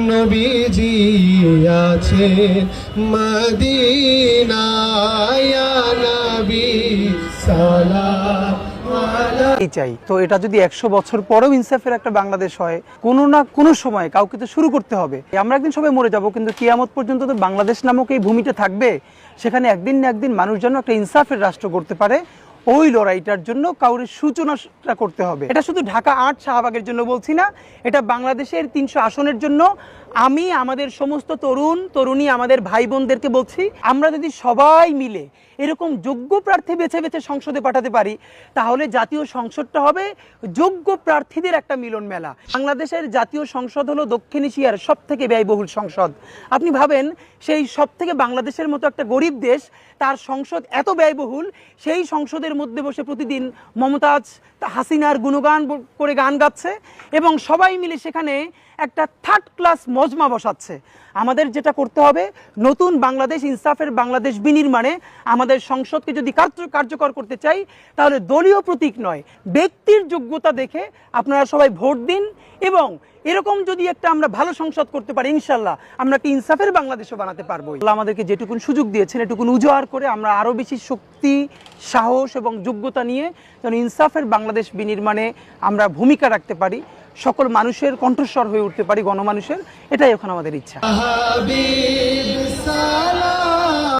নবীজি আছেন মদিনায় নবী সালাম এই চাই। তো এটা যদি 100 বছর পরেও ইনসাফের একটা বাংলাদেশ হয়, কোনো না কোনো সময় কাউকে তো শুরু করতে হবে। আমরা একদিন সবাই মরে যাব, কিন্তু কিয়ামত পর্যন্ত তো বাংলাদেশ নামক এই ভূমিটা থাকবে। সেখানে একদিন না একদিন মানুষ যেন একটা ইনসাফের রাষ্ট্র করতে পারে, ওই লড়াইটার জন্য কাউরে সূচনাটা করতে হবে। এটা শুধু ঢাকা ৮ শাহবাগের জন্য বলছি না, এটা বাংলাদেশের ৩০০ আসনের জন্য। আমি আমাদের সমস্ত তরুণী আমাদের ভাই বোনদেরকে বলছি, আমরা যদি সবাই মিলে এরকম যোগ্য প্রার্থী বেছে বেছে সংসদে পাঠাতে পারি, তাহলে জাতীয় সংসদটা হবে যোগ্য প্রার্থীদের একটা মিলন মেলা। বাংলাদেশের জাতীয় সংসদ হলো দক্ষিণ এশিয়ার সব থেকে ব্যয়বহুল সংসদ। আপনি ভাবেন, সেই সব থেকে বাংলাদেশের মতো একটা গরিব দেশ, তার সংসদ এত ব্যয়বহুল, সেই সংসদের মধ্যে বসে প্রতিদিন মমতাজ হাসিনার গুণগান করে গান গাচ্ছে এবং সবাই মিলে সেখানে একটা থার্ড ক্লাস মজমা বসাচ্ছে। আমাদের যেটা করতে হবে, নতুন বাংলাদেশ, ইনসাফের বাংলাদেশ বিনির্মাণে আমাদের সংসদকে যদি কার্যকর করতে চাই, তাহলে দলীয় প্রতীক নয়, ব্যক্তির যোগ্যতা দেখে আপনারা সবাই ভোট দিন। এবং এরকম যদি একটা আমরা ভালো সংসদ করতে পারি, ইনশাল্লাহ আমরা একটা ইনসাফের বাংলাদেশও বানাতে পারবো। আল্লাহ আমাদেরকে যেটুকুন সুযোগ দিয়েছেন, এটুকুন উজাড় করে আমরা আরও বেশি শক্তি, সাহস এবং যোগ্যতা নিয়ে যেন ইনসাফের বাংলাদেশ বিনির্মাণে আমরা ভূমিকা রাখতে পারি, সকল মানুষের কণ্ঠস্বর হয়ে উঠতে পারি, গণমানুষের। এটাই এখন আমাদের ইচ্ছা।